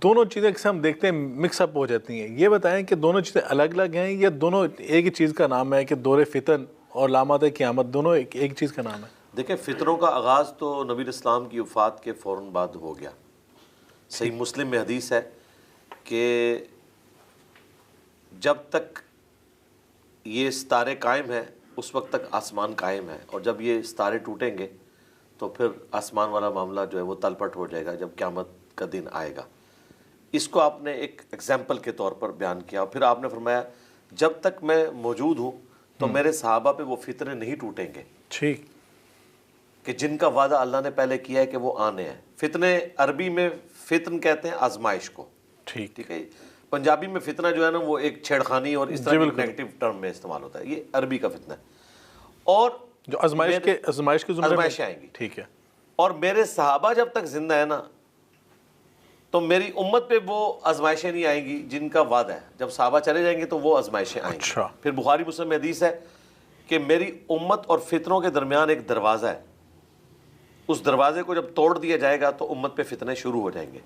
دونوں چیزیں اکثر ہم دیکھتے ہیں مکس اپ ہو جاتی ہیں. یہ بتائیں کہ دونوں چیزیں الگ الگ ہیں یا دونوں ایک ہی چیز کا نام ہے کہ دور فتن اور علامات قیامت دونوں ایک چیز کا نام ہے؟ دیکھیں فتنوں کا آغاز تو نبی اسلام کی وفات کے فوراً بعد ہو گیا. صحیح مسلم میں حدیث ہے کہ جب تک یہ ستارے قائم ہیں اس وقت تک آسمان قائم ہے، اور جب یہ ستارے ٹوٹیں گے تو پھر آسمان والا معاملہ جو ہے وہ تلپٹ ہو جائے گا جب قیامت کا دن آئے گا. اس کو آپ نے ایک ایگزامپل کے طور پر بیان کیا، اور پھر آپ نے فرمایا جب تک میں موجود ہوں تو میرے صحابہ پہ وہ فتنے نہیں ٹوٹیں گے ٹھیک، کہ جن کا وعدہ اللہ نے پہلے کیا ہے کہ وہ آنے ہیں. فتنے عربی میں فتن کہتے ہیں آزمائش کو، ٹھیک ٹھیک ہے. پنجابی میں فتنہ جو ہے نا وہ ایک چھیڑخانی اور اس طرح کی نیگیٹو ٹرم میں استعمال ہوتا ہے. یہ عربی کا فتنہ ہے. اور جو آزمائش کے زمرے میں آزمائشیں آئیں گی. ٹھیک ہے. اور میرے صحابہ جب تک زندہ ہے نا تو میری امت پہ وہ آزمائشیں نہیں آئیں گی جن کا وعدہ ہے. جب صحابہ چلے جائیں گے تو وہ آزمائشیں آئیں گی. پھر بخاری مسلم میں حدیث ہے کہ میری امت اور فتنوں کے درمیان ایک دروازہ ہے، اس دروازے کو جب توڑ دیا جائے گا تو امت پہ فتنے شروع ہو جائیں گے،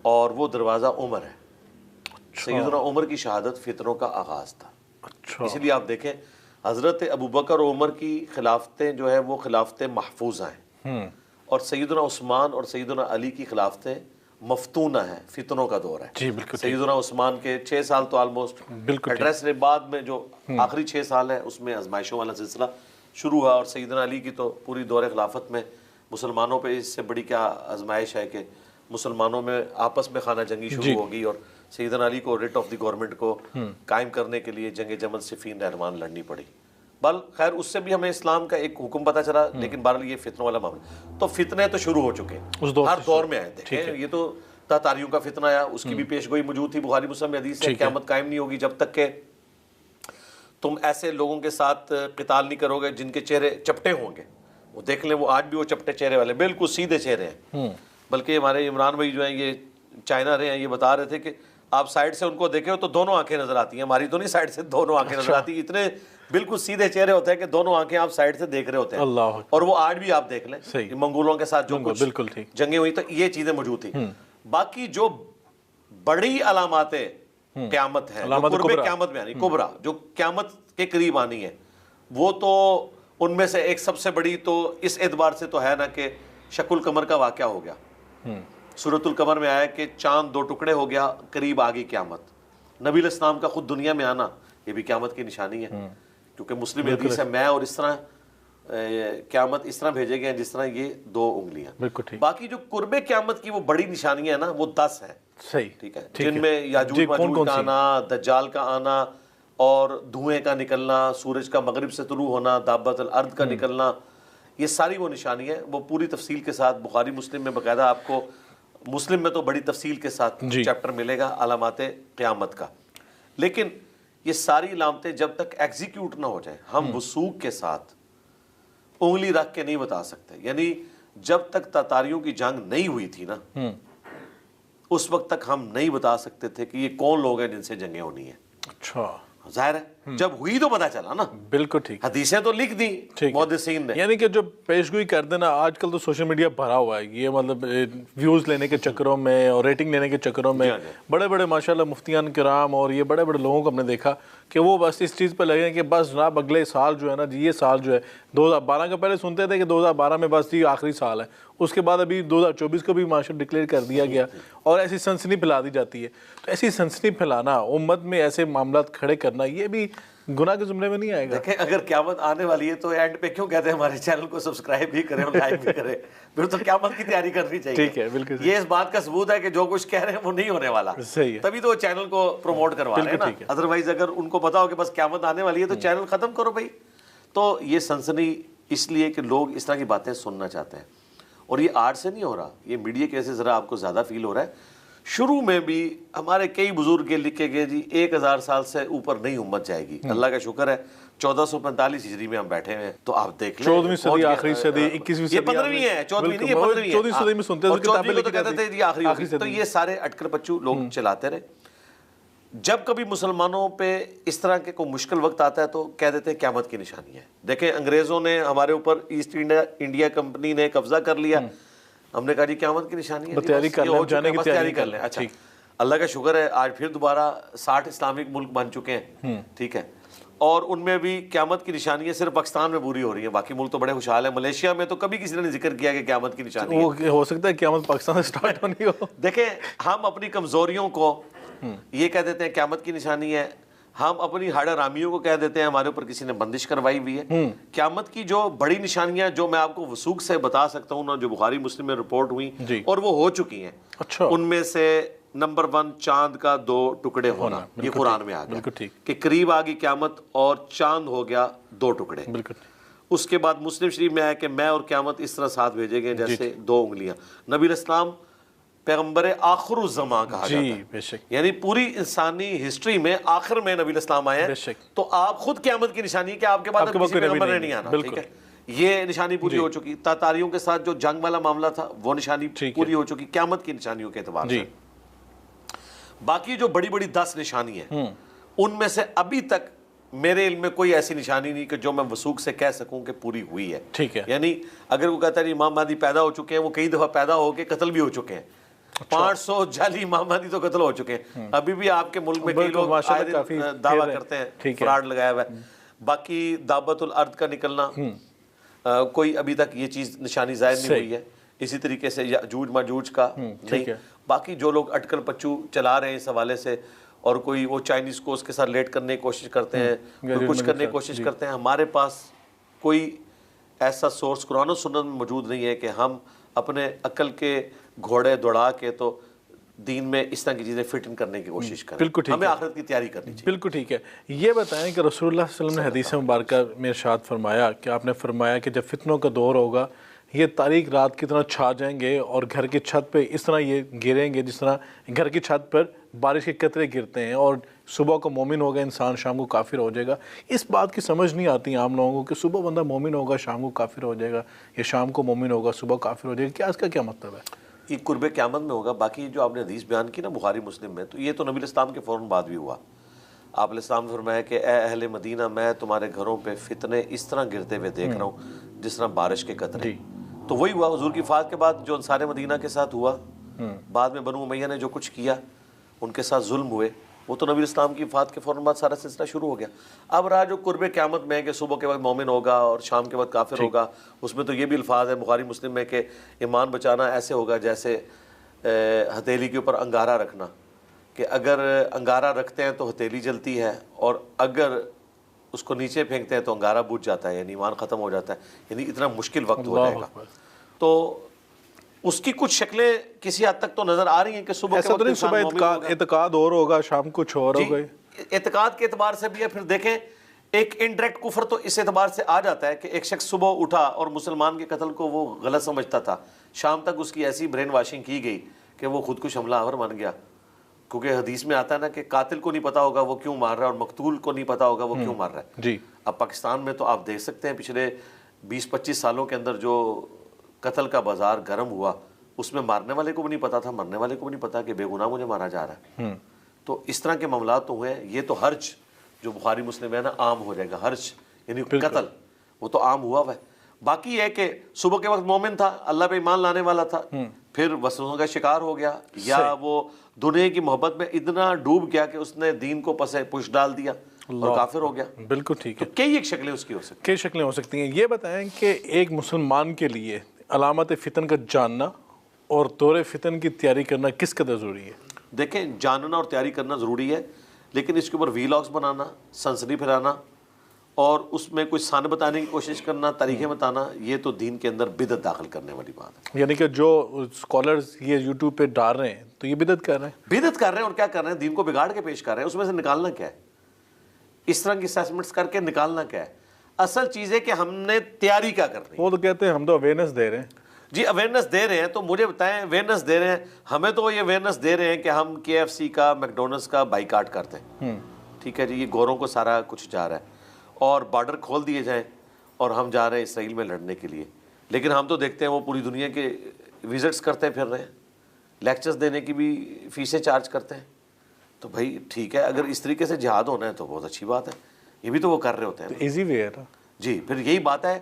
اور وہ دروازہ عمر ہے. سیدنا عمر کی شہادت فتنوں کا آغاز تھا. اسی لیے آپ دیکھیں حضرت ابوبکر اور عمر کی خلافتیں جو ہے وہ خلافتیں محفوظہ ہیں، اور سیدنا عثمان اور سیدنا علی کی خلافتیں مفتونہ ہیں، فتنوں کا دور ہے. جی بالکل. سیدنا عثمان کے 6 سال تو آلموسٹ ایڈریس نے، بعد میں جو آخری 6 سال ہے اس میں آزمائشوں والا سلسلہ شروع ہوا. اور سیدنا علی کی تو پوری دور خلافت میں مسلمانوں پہ اس سے بڑی کیا آزمائش ہے کہ مسلمانوں میں آپس میں خانہ جنگی شروع ہوگی، اور سیدنا علی کو ریٹ آف دی گورنمنٹ کو قائم کرنے کے لیے جنگ جمل صفین نہروان لڑنی پڑی. بل خیر اس سے بھی ہمیں اسلام کا ایک حکم پتہ چلا، لیکن بہرحال یہ فتنوں والا معاملہ. تو فتنے تو شروع ہو چکے ہیں، ہر دور میں آئے. دیکھیں یہ تو تاتاریوں کا فتنہ آیا، اس کی بھی پیش گوئی موجود تھی. بخاری مسلم میں حدیث ہے قیامت قائم نہیں ہوگی جب تک کہ تم ایسے لوگوں کے ساتھ قتال نہیں کرو گے جن کے چہرے چپٹے ہوں گے. وہ دیکھ لیں وہ آج بھی وہ چپٹے چہرے والے بالکل سیدھے چہرے ہیں. بلکہ ہمارے عمران بھائی جو ہیں یہ چائنا رہے ہیں، یہ بتا رہے تھے کہ آپ سائڈ سے ان کو دیکھیں تو دونوں آنکھیں نظر آتی ہیں. ہماری تو نہیں سائڈ سے دونوں آنکھیں نظر آتی، اتنے بالکل سیدھے چہرے ہوتے ہیں کہ دونوں آنکھیں آپ سائڈ سے دیکھ رہے ہوتے ہیں. اور وہ آج بھی آپ دیکھ لیں منگولوں کے ساتھ جو کچھ جنگیں ہوئی تو یہ چیزیں موجود تھیں. باقی جو بڑی علامات قیامت ہیں، قرب قیامت میں آنی کبرا، جو قیامت کے قریب آنی ہے، وہ تو ان میں سے ایک سب سے بڑی تو اس اعتبار سے تو ہے نا کہ شق القمر کا واقعہ ہو گیا. سورۃ القمر میں آیا کہ چاند 2 ٹکڑے ہو گیا، قریب آ گئی قیامت. نبی علیہ السلام کا خود دنیا میں آنا یہ بھی قیامت کی نشانی ہے، کیونکہ مسلم حدیث ہے میں اور اس طرح قیامت اس طرح بھیجے گئے ہیں جس طرح یہ 2 انگلیاں. باقی جو قرب قیامت کی وہ بڑی نشانیاں ہیں نا وہ 10 ہیں. صحیح ٹھیک ہے، جن میں یاجوج ماجوج کا آنا، دجال کا آنا، اور دھوئیں کا نکلنا، سورج کا مغرب سے طلوع ہونا، دابۃ الارض کا نکلنا، یہ ساری وہ نشانی ہے. وہ پوری تفصیل کے ساتھ بخاری مسلم میں باقاعدہ آپ کو، مسلم میں تو بڑی تفصیل کے ساتھ چیپٹر ملے گا علامات قیامت کا. لیکن یہ ساری علامتیں جب تک ایگزیکیوٹ نہ ہو جائیں ہم وثوق کے ساتھ انگلی رکھ کے نہیں بتا سکتے. یعنی جب تک تاتاریوں کی جنگ نہیں ہوئی تھی نا اس وقت تک ہم نہیں بتا سکتے تھے کہ یہ کون لوگ ہیں جن سے جنگیں ہونی ہیں. اچھا ظاہر ہے جب ہوئی تو پتا چلا نا. بالکل ٹھیک. حدیثیں تو لکھ دی محدثین نے، یعنی کہ جو پیشگوئی کر دینا. آج کل تو سوشل میڈیا بھرا ہوا ہے یہ، مطلب ویوز لینے کے چکروں میں اور ریٹنگ لینے کے چکروں میں بڑے بڑے ماشاءاللہ مفتیان کرام اور یہ بڑے بڑے لوگوں کو ہم نے دیکھا کہ وہ بس اس چیز پہ لگے ہیں کہ بس جناب اگلے سال جو ہے نا یہ سال جو ہے 2012 کا پہلے سنتے تھے کہ 2012 میں بس یہ آخری سال ہے، اس کے بعد ابھی 2024 کو بھی ماشاء ڈکلیئر کر دیا گیا اور ایسی سنسنی پھیلا دی جاتی ہے. تو ایسی سنسنی پھیلانا، امت میں ایسے معاملات کھڑے کرنا، یہ بھی گناہ کے زمرے میں نہیں آئے گا. دیکھیں اگر قیامت آنے والی ہے تو اینڈ پہ کیوں کہتے ہیں ہمارے چینل کو سبسکرائب بھی کریں اور لائک بھی کریں؟ پھر تو قیامت کی تیاری کرنی چاہیے. ٹھیک ہے بالکل. یہ اس بات کا ثبوت ہے کہ جو کچھ کہہ رہے ہیں وہ نہیں ہونے والا. صحیح ہے. تبھی تو وہ چینل کو پروموٹ کروا رہے ہیں نا. ادروائز اگر ان کو پتا ہو کہ بس قیامت آنے والی ہے تو چینل ختم کرو بھائی. تو یہ سنسنی اس لیے کہ لوگ اس طرح کی باتیں سننا چاہتے ہیں، اور یہ آج سے نہیں ہو رہا، یہ میڈیا کی وجہ سے ذرا آپ کو زیادہ فیل ہو رہا ہے. شروع میں بھی ہمارے کئی بزرگ کے لکھ کے گئے جی 1000 سال سے اوپر نہیں امت جائے گی. اللہ کا شکر ہے 1445 ہجری میں ہم بیٹھے ہیں. تو آپ دیکھ لیں 14ویں صدی آخری صدی 21ویں صدی، یہ 15ویں ہے، 14ویں نہیں، یہ 15ویں ہے. 14ویں صدی میں سنتے ہیں کتابیں تو کہتے تھے یہ آخری صدی. تو یہ سارے اٹکر پچو لوگ چلاتے رہے. جب کبھی مسلمانوں پہ اس طرح کے کوئی مشکل وقت آتا ہے تو کہہ دیتے ہیں قیامت کی نشانی ہے. دیکھیں انگریزوں نے ہمارے اوپر ایسٹ انڈیا کمپنی نے قبضہ کر لیا، ہم نے کہا جی قیامت کی نشانی ہے، تیاری کر لیں، جانے کی تیاری کر لیں. اچھا اللہ کا شکر ہے آج پھر دوبارہ 60 اسلامک ملک بن چکے ہیں، ٹھیک ہے، اور ان میں بھی قیامت کی نشانیاں صرف پاکستان میں پوری ہو رہی ہیں، باقی ملک تو بڑے خوشحال ہیں. ملیشیا میں تو کبھی کسی نے ذکر کیا کہ قیامت کی نشانی ہے. وہ ہو سکتا ہے قیامت پاکستان سے سٹارٹ ہونی ہو. دیکھیں ہم اپنی کمزوریوں کو یہ کہہ دیتے ہیں قیامت کی نشانی ہے، ہم اپنی ہڑ حرامیوں کو کہہ دیتے ہیں ہمارے اوپر کسی نے بندش کروائی ہوئی ہے. قیامت کی جو بڑی نشانیاں جو میں آپ کو وثوق سے بتا سکتا ہوں نا، جو بخاری مسلم میں رپورٹ ہوئی اور وہ ہو چکی ہیں، اچھا ان میں سے نمبر 1 چاند کا 2 ٹکڑے ہونا، یہ قرآن میں آ گیا کہ قریب آ گئی قیامت اور چاند ہو گیا 2 ٹکڑے. اس کے بعد مسلم شریف میں آیا کہ میں اور قیامت اس طرح ساتھ بھیجے گئے جیسے 2 انگلیاں. نبی الاسلام پیغمبر آخر الزمان کہا جاتا ہے، یعنی پوری انسانی ہسٹری میں آخر میں نبی الاسلام آئے ہیں. تو آپ خود قیامت کی نشانی کہ آپ کے بعد کسی پیغمبر نے نہیں آنا، ٹھیک ہے، یہ نشانی پوری ہو چکی. تاتاریوں کے ساتھ جو جنگ والا معاملہ تھا وہ نشانی پوری ہو چکی قیامت کی نشانیوں کے اعتبار سے. باقی جو بڑی بڑی 10 نشانی ہیں ان میں سے ابھی تک میرے علم میں کوئی ایسی نشانی نہیں کہ جو میں وثوق سے کہہ سکوں کہ پوری ہوئی ہے. ٹھیک ہے، یعنی اگر وہ کہتا ہے امام مہدی پیدا ہو چکے ہیں، وہ کئی دفعہ پیدا ہو کے قتل بھی ہو چکے ہیں. 500 جعلی امام مہدی تو قتل ہو چکے ہیں. ابھی بھی آپ کے ملک میں کئی لوگ دعویٰ کرتے ہیں فراڈ لگایا ہوا ہے. باقی دابت الارض کا نکلنا کوئی ابھی تک یہ چیز نشانی ظاہر نہیں ہوئی ہے. اسی طریقے سے یاجوج ماجوج کا نہیں. باقی جو لوگ اٹکل پچو چلا رہے ہیں اس حوالے سے، اور کوئی وہ چائنیز کو اس کے ساتھ لیٹ کرنے کی کوشش کرتے ہیں، کوئی کچھ کرنے کی کوشش کرتے ہیں، ہمارے پاس کوئی ایسا سورس قرآن و سنت میں موجود نہیں ہے کہ ہم اپنے عقل کے گھوڑے دوڑا کے تو دین میں اس طرح کی چیزیں فٹ ان کرنے کی کوشش کریں. ہمیں آخرت کی تیاری کرنی چاہیے. بالکل ٹھیک ہے. یہ بتائیں کہ رسول اللہ صلی اللہ علیہ وسلم نے حدیث مبارکہ میں ارشاد فرمایا کہ آپ نے فرمایا کہ جب فتنوں کا دور ہوگا یہ تاریک رات کی طرح چھا جائیں گے اور گھر کی چھت پہ اس طرح یہ گریں گے جس طرح گھر کی چھت پر بارش کے قطرے گرتے ہیں، اور صبح کو مومن ہوگا انسان، شام کو کافر ہو جائے گا. اس بات کی سمجھ نہیں آتی عام لوگوں کو کہ صبح بندہ مومن ہوگا شام کو کافر ہو جائے گا، یا شام کو مومن ہوگا صبح کافر ہو جائے گا. کیا اس کا کیا مطلب ہے؟ یہ قرب قیامت میں ہوگا. باقی جو آپ نے حدیث بیان کی نا بخاری مسلم میں، تو یہ تو نبی الاسلام کے فوراً بعد بھی ہوا. آپ علیہ السلام نے فرمایا کہ اے اہل مدینہ، میں تمہارے گھروں پہ فتنے اس طرح گرتے ہوئے دیکھ رہا ہوں جس طرح بارش کے قطرے. تو وہی ہوا حضور کی وفات کے بعد جو انصار مدینہ کے ساتھ ہوا، بعد میں بنو امیہ نے جو کچھ کیا ان کے ساتھ ظلم ہوئے، وہ تو نبی اسلام کی وفات کے فوراً بعد سارا سلسلہ شروع ہو گیا. اب رہا جو قرب قیامت میں کہ صبح کے وقت مومن ہوگا اور شام کے وقت کافر ہوگا، اس میں تو یہ بھی الفاظ ہے بخاری مسلم میں کہ ایمان بچانا ایسے ہوگا جیسے ہتھیلی کے اوپر انگارہ رکھنا، کہ اگر انگارہ رکھتے ہیں تو ہتھیلی جلتی ہے اور اگر اس کو نیچے پھینکتے ہیں تو انگارہ بجھ جاتا ہے، یعنی ایمان ختم ہو جاتا ہے. یعنی اتنا مشکل وقت ہو جائے گا. تو اس کی کچھ شکلیں کسی حد تک تو نظر آ رہی ہیں کہ صبح کے وقت صبح اعتقاد اور ہوگا، شام کچھ اور ہوگا. اعتقاد کے اعتبار سے بھی ہے. پھر دیکھیں ایک انڈائریکٹ کفر تو اس اعتبار سے آ جاتا ہے کہ ایک شخص صبح اٹھا اور مسلمان کے قتل کو وہ غلط سمجھتا تھا، شام تک اس کی ایسی برین واشنگ کی گئی کہ وہ خودکش حملہ آور بن گیا. کیونکہ حدیث میں آتا ہے نا کہ قاتل کو نہیں پتا ہوگا وہ کیوں مار رہا ہے اور مقتول کو نہیں پتا ہوگا وہ کیوں مار رہا ہے. جی اب پاکستان میں تو آپ دیکھ سکتے ہیں پچھلے 20-25 سالوں کے اندر جو قتل کا بازار گرم ہوا، اس میں مارنے والے کو بھی نہیں پتا تھا، مرنے والے کو بھی نہیں پتا کہ بے گناہ مجھے مارا جا رہا ہے. تو اس طرح کے معاملات تو ہوئے. یہ تو حرج جو بخاری مسلم ہے نا عام ہو جائے گا. حرج یعنی قتل وہ تو عام ہوا ہوا ہے. باقی ہے کہ صبح کے وقت مومن تھا، اللہ پہ ایمان لانے والا تھا، پھر وسوسوں کا شکار ہو گیا، یا وہ دنیا کی محبت میں اتنا ڈوب گیا کہ اس نے دین کو پش ڈال دیا اور کافر ہو گیا. بالکل ٹھیک ہے. کئی ایک شکلیں اس کی ہو سکتی ہیں. کئی شکلیں ہو سکتی ہیں. یہ بتائیں کہ ایک مسلمان کے لیے علامات فتن کا جاننا اور دور فتن کی تیاری کرنا کس قدر ضروری ہے؟ دیکھیں جاننا اور تیاری کرنا ضروری ہے، لیکن اس کے اوپر ویلاگز بنانا، سنسنی پھیلانا اور اس میں کوئی سان بتانے کی کوشش کرنا، طریقے بتانا، یہ تو دین کے اندر بدعت داخل کرنے والی بات ہے. یعنی کہ جو اسکالرز یہ یوٹیوب پہ ڈال رہے ہیں تو یہ بدعت کر رہے ہیں. بدعت کر رہے ہیں اور کیا کر رہے ہیں؟ دین کو بگاڑ کے پیش کر رہے ہیں. اس میں سے نکالنا کیا ہے؟ اس طرح کی اسیسمنٹس کر کے نکالنا کیا ہے؟ اصل چیز ہے کہ ہم نے تیاری کیا کرنی ہے. وہ تو کہتے ہیں ہم تو اویئرنیس دے رہے ہیں. جی اویئرنیس دے رہے ہیں تو مجھے بتائیں اویئرنیس دے رہے ہیں، ہمیں تو یہ اویئرنیس دے رہے ہیں کہ ہم KFC کا میکڈونلڈس کا بائیکاٹ کرتے ہیں. ٹھیک ہے جی، یہ گوروں کو سارا کچھ جا رہا ہے اور بارڈر کھول دیے جائیں اور ہم جا رہے ہیں اسرائیل میں لڑنے کے لیے. لیکن ہم تو دیکھتے ہیں وہ پوری دنیا کے وزٹس کرتے پھر رہے ہیں، لیکچرز دینے کی بھی فیسیں چارج کرتے ہیں. تو بھائی ٹھیک ہے، اگر اس طریقے سے جہاد ہونا ہے تو بہت اچھی بات ہے. یہ بھی تو وہ کر رہے ہوتے ہیں. ایزی وے ہے نا. جی پھر یہی بات ہے،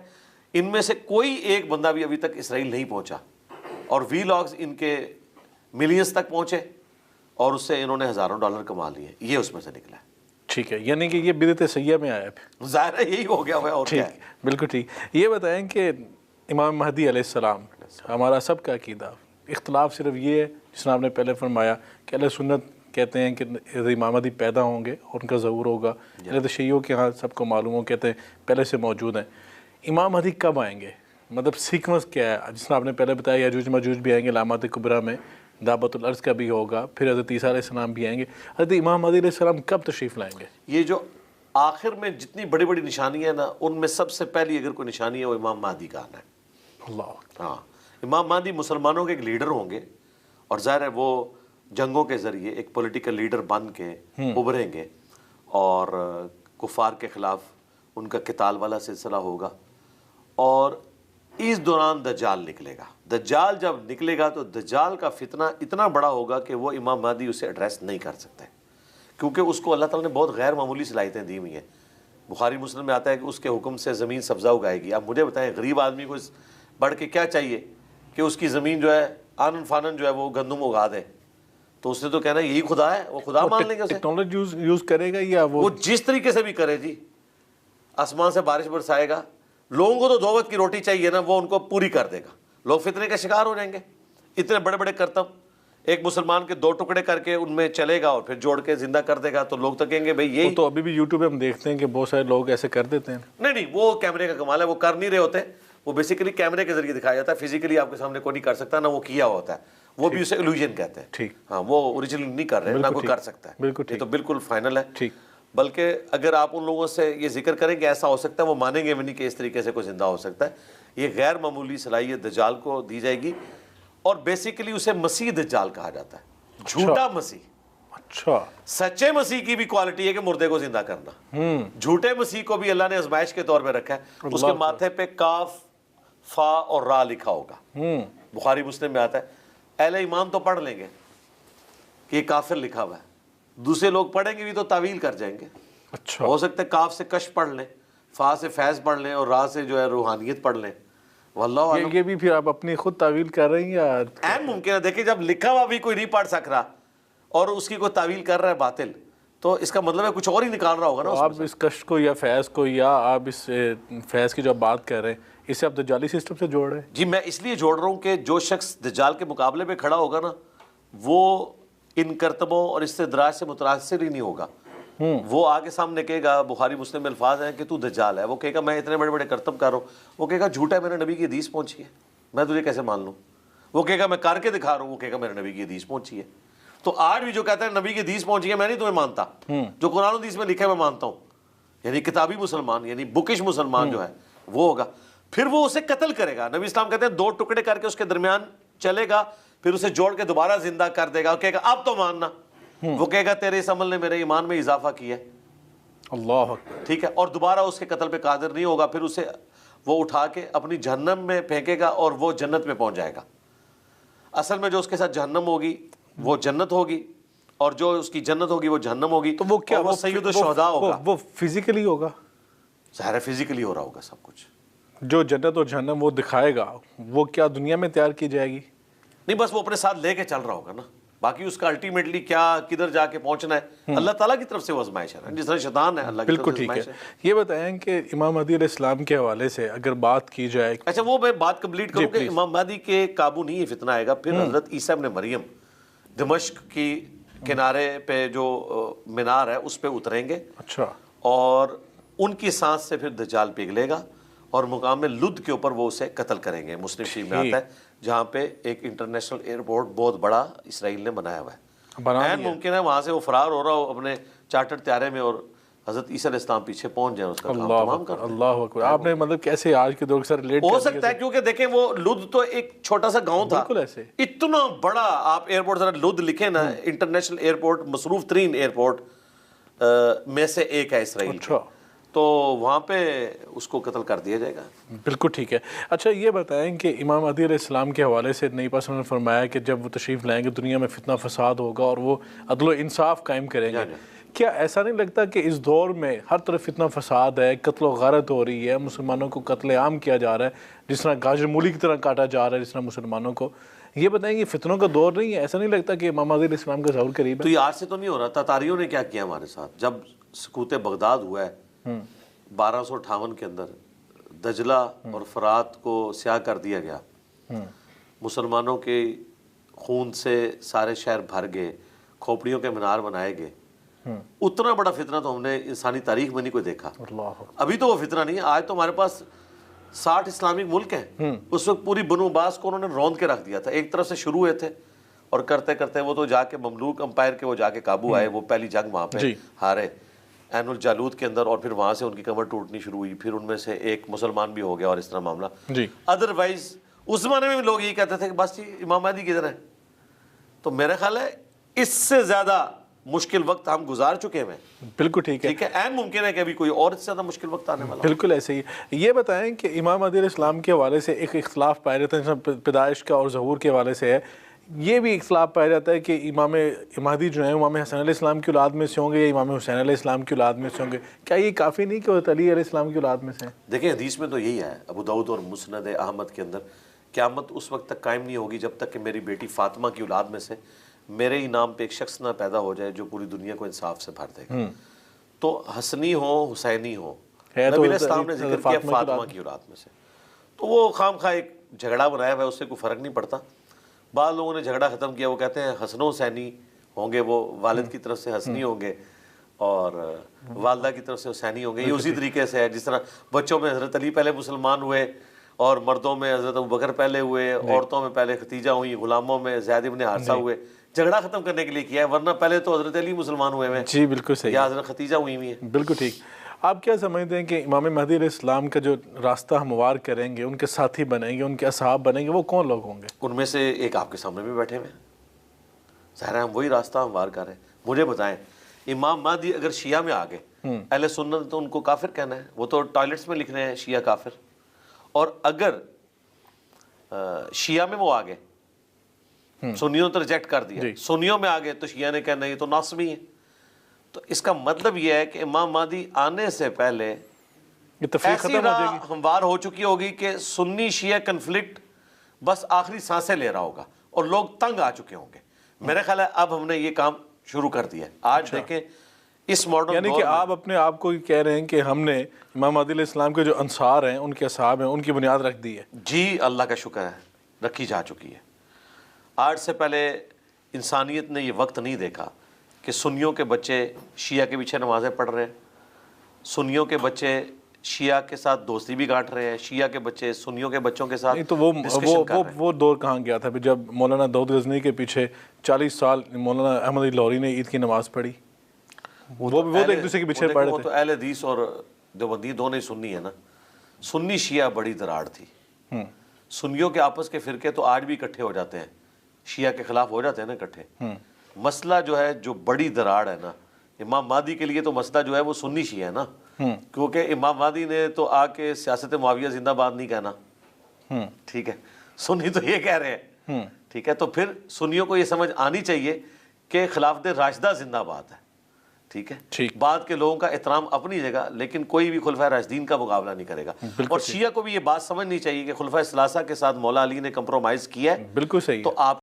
ان میں سے کوئی ایک بندہ بھی ابھی تک اسرائیل نہیں پہنچا اور وی لاگز ان کے ملینز تک پہنچے اور اس سے انہوں نے ہزاروں ڈالر کما لیے. یہ اس میں سے نکلا ہے. ٹھیک ہے, یعنی کہ یہ بدعت سیاح میں آیا پھر. ظاہر ہے یہی ہو گیا ہوا ہے اور کیا ہے. بالکل ٹھیک. یہ بتائیں کہ امام مہدی علیہ السلام, ہمارا سب کا عقیدہ, اختلاف صرف یہ ہے جس نے آپ نے پہلے فرمایا کہ اہل سنت کہتے ہیں کہ امام مہدی پیدا ہوں گے اور ان کا ظہور ہوگا. اہل شیعوں کے ہاں سب کو معلوم ہو, کہتے ہیں پہلے سے موجود ہیں. امام مہدی کب آئیں گے, مطلب سیکوینس کیا ہے؟ جس میں آپ نے پہلے بتایا یاجوج ماجوج بھی آئیں گے علامات کبریٰ میں, دعوت الارض کا بھی ہوگا, پھر حضرت عیسیٰ علیہ السلام بھی آئیں گے. حضرت امام مہدی علیہ السلام کب تشریف لائیں گے؟ یہ جو آخر میں جتنی بڑی بڑی نشانیاں ہیں نا, ان میں سب سے پہلی اگر کوئی نشانی ہے وہ امام مہدی کا آنا ہے. اللہ. ہاں, امام مہدی مسلمانوں کے ایک لیڈر ہوں گے, اور ظاہر ہے وہ جنگوں کے ذریعے ایک پولیٹیکل لیڈر بن کے ابھریں گے, اور کفار کے خلاف ان کا قتال والا سلسلہ ہوگا. اور اس دوران دجال نکلے گا. دجال جب نکلے گا تو دجال کا فتنہ اتنا بڑا ہوگا کہ وہ امام مہدی اسے ایڈریس نہیں کر سکتے, کیونکہ اس کو اللہ تعالیٰ نے بہت غیر معمولی صلاحیتیں دی ہوئی ہیں. بخاری مسلم میں آتا ہے کہ اس کے حکم سے زمین سبزہ اگائے گی. اب مجھے بتائیں غریب آدمی کو بڑھ کے کیا چاہیے کہ اس کی زمین جو ہے آنن فانن جو ہے وہ گندم اگا دے, تو اس نے تو کہنا یہی خدا ہے, وہ خدا مان لیں گے اسے. ٹیکنالوجی یوز کرے گا یا وہ جس طریقے سے بھی کرے جی, آسمان سے بارش برسائے گا. لوگوں کو تو 2 وقت کی روٹی چاہیے نا, وہ ان کو پوری کر دے گا. لوگ فتنے کا شکار ہو جائیں گے. اتنے بڑے بڑے کرتب ایک مسلمان کے 2 ٹکڑے کر کے ان میں چلے گا اور پھر جوڑ کے زندہ کر دے گا, تو لوگ تو کہیں گے بھئی یہی. تو ابھی بھی یوٹیوب پہ ہم دیکھتے ہیں کہ بہت سارے لوگ ایسے کر دیتے ہیں. نہیں, وہ کیمرے کا کمال ہے, وہ کر نہیں رہے ہوتے. وہ بیسیکلی کیمرے کے ذریعے دکھایا جاتا ہے, فزیکلی آپ کے سامنے کوئی نہیں کر سکتا, نہ وہ کیا ہوتا ہے. وہ بھی اسے ایلوژن کہتے ہیں. ٹھیک. ہاں, وہ اوریجنل نہیں کر رہے, نہ کوئی کر سکتا ہے. یہ تو بالکل فائنل ہے. ٹھیک. بلکہ اگر آپ ان لوگوں سے یہ ذکر کریں کہ ایسا ہو سکتا ہے, وہ مانیں گے بھی نہیں کہ اس طریقے سے کوئی زندہ ہو سکتا ہے. یہ غیر معمولی صلاحیت دجال کو دی جائے گی, اور بیسیکلی اسے مسیح دجال کہا جاتا ہے, جھوٹا مسیح. اچھا. سچے مسیح کی بھی کوالٹی ہے کہ مردے کو زندہ کرنا. جھوٹے مسیح کو بھی اللہ نے آزمائش کے طور پہ رکھا ہے. اس کے ماتھے پہ کاف, فا اور را لکھا ہوگا. بخاری مسلم میں آتا ہے. اہل ایمان تو پڑھ لیں گے کہ یہ کافر لکھا ہوا ہے, دوسرے لوگ پڑھیں گے بھی تو تعویل کر جائیں گے. اچھا. ہو سکتا ہے کاف سے کش پڑھ لیں, فا سے فیض پڑھ لیں, اور را سے جو ہے روحانیت پڑھ لیں. واللہ عالم. یہ بھی پھر آپ اپنی خود تعویل کر رہے ہیں یا این ممکن ہے. دیکھیں, جب لکھا ہوا بھی کوئی نہیں پڑھ سک رہا اور اس کی کوئی تعویل کر رہا ہے باطل, تو اس کا مطلب ہے کچھ اور ہی نکال رہا ہوگا نا. آپ اس کشف کو یا فیض کو, یا آپ اس فیض کی جو بات کر رہے ہیں, اسے آپ دجالی سسٹم سے جوڑ رہے ہیں؟ جی, میں اس لیے جوڑ رہا ہوں کہ جو شخص دجال کے مقابلے پہ کھڑا ہوگا نا, وہ ان کرتبوں اور استدراج سے متاثر ہی نہیں ہوگا. وہ آگے سامنے کہے گا, بخاری مسلم میں الفاظ ہیں کہ تو دجال ہے. وہ کہے گا میں اتنے بڑے بڑے کرتب کر رہا ہوں. وہ کہے گا جھوٹا ہے, میرے نبی کی حدیث پہنچی ہے, میں تجھے کیسے مان لوں. وہ کہے گا میں کر کے دکھا رہا ہوں. وہ کہے گا میرے نبی کی حدیث پہنچی ہے. تو آج بھی جو کہتا ہے نبی کی حدیث پہنچی ہے, میں نہیں تمہیں مانتا. جو قرآن حدیث میں لکھا ہے میں مانتا ہوں. یعنی کتابی مسلمان, یعنی بکش مسلمان جو ہے وہ ہوگا. پھر وہ اسے قتل کرے گا. نبی اسلام کہتے ہیں 2 ٹکڑے کر کے اس کے درمیان چلے گا, پھر اسے جوڑ کے دوبارہ زندہ کر دے گا. کہے گا اب تو ماننا. وہ کہے گا تیرے اس عمل نے میرے ایمان میں اضافہ کیا ہے. اللہ اکبر. ٹھیک ہے. اور دوبارہ اس کے قتل پہ قادر نہیں ہوگا. پھر اسے وہ اٹھا کے اپنی جہنم میں پھینکے گا اور وہ جنت میں پہنچ جائے گا. اصل میں جو اس کے ساتھ جہنم ہوگی وہ جنت ہوگی, اور جو اس کی جنت ہوگی وہ جہنم ہوگی. تو وہ کیا, وہ سید الشہداء ہوگا. وہ فزیکلی ہوگا, ظاہر فزیکلی ہو رہا ہوگا سب کچھ. جو جنت اور جہنم وہ دکھائے گا, وہ کیا دنیا میں تیار کی جائے گی؟ نہیں, بس وہ اپنے ساتھ لے کے چل رہا ہوگا نا. باقی اس کا الٹیمیٹلی کیا کدھر جا کے پہنچنا ہے اللہ تعالیٰ کی طرف سے وہ آزمائش ہے, جس طرح شیطان ہے اللہ کی طرف سے آزمائش ہے. یہ بتائیں کہ امام مہدی علیہ السلام کے حوالے سے اگر بات کی جائے. اچھا, وہ میں بات کمپلیٹ کروں کہ امام مہدی کے قابو نہیں یہ فتنہ آئے گا. پھر حضرت عیسیٰ ابن مریم دمشق کی کنارے پہ جو مینار ہے اس پہ اتریں گے. اچھا. اور ان کی سانس سے پھر دجال پگھلے گا, اور مقام لد کے اوپر وہ اسے قتل کریں گے. مسلم شریف میں آتا ہے, جہاں پہ ایک انٹرنیشنل ایئرپورٹ بہت بڑا اسرائیل نے بنایا ہوا ہے. این ممکن ہے وہاں سے وہ فرار ہو رہا ہو اپنے چارٹر طیارے میں, اور حضرت عیسیٰ علیہ السلام پیچھے پہنچ جائیں, اس کا کام تمام کر. اللہ اکبر. آپ نے مطلب کیسے آج کے دور کے ساتھ ریلیٹ ہو سکتا ہے, کیونکہ دیکھیں وہ لد تو ایک چھوٹا سا گاؤں تھا, بالکل ایسے اتنا بڑا. آپ ایئرپورٹ ذرا لد لکھیں نا, انٹرنیشنل ایئرپورٹ, مصروف ترین ایئرپورٹ میں سے ایک ہے اسرائیل. تو وہاں پہ اس کو قتل کر دیا جائے گا. بالکل ٹھیک ہے. اچھا, یہ بتائیں کہ امام مہدی علیہ السلام کے حوالے سے نبی پاک نے فرمایا کہ جب وہ تشریف لائیں گے دنیا میں فتنہ فساد ہوگا اور وہ عدل و انصاف قائم کریں گے. کیا ایسا نہیں لگتا کہ اس دور میں ہر طرف فتنہ فساد ہے, قتل و غارت ہو رہی ہے, مسلمانوں کو قتل عام کیا جا رہا ہے, جس طرح گاجر مولی کی طرح کاٹا جا رہا ہے جس طرح مسلمانوں کو, یہ بتائیں کہ فتنوں کا دور نہیں ہے؟ ایسا نہیں لگتا کہ امام مہدی علیہ السلام کا ظہور قریب ہے؟ تو یہ آج سے تو نہیں ہو رہا. تاتاریوں نے کیا کیا ہمارے ساتھ جب سقوط بغداد ہوا ہے 1258 کے اندر، دجلہ اور فرات کو سیاہ کر دیا گیا، مسلمانوں کے خون سے سارے شہر بھر گئے، کھوپڑیوں کے مینار بنائے گئے. اتنا بڑا فتنہ تو ہم نے انسانی تاریخ میں نہیں کوئی دیکھا. ابھی تو وہ فتنہ نہیں ہے. آج تو ہمارے پاس 60 اسلامک ملک ہیں. اس وقت پوری بنو عباس کو انہوں نے روند کے رکھ دیا تھا. ایک طرف سے شروع ہوئے تھے اور کرتے کرتے وہ تو جا کے مملوک امپائر کے وہ جا کے قابو آئے. وہ پہلی جنگ وہاں پہ ہارے عین الجالوت کے اندر، اور پھر وہاں سے ان کی کمر ٹوٹنی شروع ہوئی. پھر ان میں سے ایک مسلمان بھی ہو گیا اور اس طرح معاملہ. ادروائز اس زمانے میں بھی لوگ یہی کہتے تھے کہ بس امام مہدی کدھر ہے. تو میرا خیال ہے اس سے زیادہ مشکل وقت ہم گزار چکے ہیں. بالکل ٹھیک ہے. عین ممکن ہے کہ ابھی کوئی اور اس سے زیادہ مشکل وقت آنے والا. بالکل ایسے ہی. یہ بتائیں کہ امام مہدی علیہ السلام کے حوالے سے ایک اختلاف پایا جاتا ہے پیدائش کا اور ظہور کے حوالے سے ہے. یہ بھی اختلاف پایا جاتا ہے کہ امام مہدی جو ہیں امام حسن علیہ السلام کی اولاد میں سے ہوں گے یا امام حسین علیہ السلام کی اولاد میں سے ہوں گے. کیا یہ کافی نہیں کہ وہ علی علیہ السلام کی اولاد میں سے ہیں؟ دیکھیں حدیث میں تو یہی ہے ابو داؤد اور مسند احمد کے اندر، قیامت اس وقت تک قائم نہیں ہوگی جب تک کہ میری بیٹی فاطمہ کی اولاد میں سے میرے ہی نام پہ ایک شخص نہ پیدا ہو جائے جو پوری دنیا کو انصاف سے بھر دے گا. تو حسنی ہو حسینی ہو، نبی علیہ السلام نے ذکر کیا فاطمہ کی اولاد میں سے. تو وہ خام خواہ ایک جھگڑا بنایا ہوا ہے، اس سے کوئی فرق نہیں پڑتا. بعض لوگوں نے جھگڑا ختم کیا، وہ کہتے ہیں حسن و حسینی ہوں گے، وہ والد کی طرف سے حسنی ہوں گے اور والدہ کی طرف سے حسینی ہوں گے. یہ اسی طریقے سے ہے جس طرح بچوں میں حضرت علی پہلے مسلمان ہوئے اور مردوں میں حضرت ابوبکر پہلے ہوئے، عورتوں میں پہلے ختیجہ ہوئی، غلاموں میں زید بن حارثہ ہوئے. جھگڑا ختم کرنے کے لیے کیا ہے، ورنہ پہلے تو حضرت علی مسلمان ہوئے ہیں. جی بالکل صحیح. یا حضرت ختیجہ ہوئی ہوئی ہیں. بالکل ٹھیک. آپ کیا سمجھتے ہیں کہ امام مہدی علیہ السلام کا جو راستہ ہموار کریں گے، ان کے ساتھی بنیں گے، ان کے اصحاب بنیں گے، وہ کون لوگ ہوں گے؟ ان میں سے ایک آپ کے سامنے بھی بیٹھے ہوئے ہیں. ظاہر ہے ہم وہی راستہ ہموار کر رہے ہیں. مجھے بتائیں امام مہدی اگر شیعہ میں آ گئے، اہل سنت تو ان کو کافر کہنا ہے، وہ تو ٹوائلٹس میں لکھ رہے ہیں شیعہ کافر. اور اگر شیعہ میں وہ آ گئے، سنیوں تو ریجیکٹ کر دیا، سنیوں میں آ گئے تو شیعہ نے کہنا یہ تو ناصبی ہے. تو اس کا مطلب یہ ہے کہ امام مہدی آنے سے پہلے ایسی راہ ہموار ہو چکی ہوگی کہ سنی شیعہ کنفلکٹ بس آخری سانسیں لے رہا ہوگا اور لوگ تنگ آ چکے ہوں گے. میرا خیال ہے اب ہم نے یہ کام شروع کر دیا ہے. آج دیکھیں اس ماڈرن یعنی کہ آپ اپنے آپ کو کہہ رہے ہیں کہ ہم نے امام مہدی علیہ السلام کے جو انصار ہیں، ان کے اصحاب ہیں، ان کی بنیاد رکھ دی ہے. جی اللہ کا شکر ہے رکھی جا چکی ہے. آج سے پہلے انسانیت نے یہ وقت نہیں دیکھا کہ سنیوں کے بچے شیعہ کے پیچھے نمازیں پڑھ رہے ہیں، سنیوں کے بچے شیعہ کے ساتھ دوستی بھی کاٹ رہے ہیں، شیعہ کے بچے سنیوں کے بچوں کے ساتھ تو وہ دور کہاں گیا تھا جب مولانا داؤد غزنوی کے پیچھے 40 سال مولانا احمد علی لاہوری نے عید کی نماز پڑھی؟ وہ تو ایک دوسرے کے پیچھے پڑھے تھے. وہ تو اہل حدیث اور دیوبندی دونوں ہی سنی ہے نا. سنی شیعہ بڑی دراڑ تھی. سنیوں کے آپس کے فرقے تو آج بھی اکٹھے ہو جاتے ہیں، شیعہ کے خلاف ہو جاتے ہیں نا اکٹھے. مسئلہ جو ہے جو بڑی دراڑ ہے نا امام مہدی کے لیے، تو مسئلہ جو ہے وہ سنی شیعہ ہے نا. کیونکہ امام مہدی نے تو آ کے سیاست معاویہ زندہ باد نہیں کہنا. ٹھیک ہے، سنی تو یہ کہہ رہے ہیں. ٹھیک ہے، تو پھر سنیوں کو یہ سمجھ آنی چاہیے کہ خلافت راشدہ زندہ باد ہے. ٹھیک ہے، بعد کے لوگوں کا احترام اپنی جگہ، لیکن کوئی بھی خلفائے راشدین کا مقابلہ نہیں کرے گا. اور شیعہ کو بھی یہ بات سمجھنی چاہیے کہ خلفائے ثلاثہ کے ساتھ مولا علی نے کمپرومائز کیا ہے. بالکل صحیح. تو آپ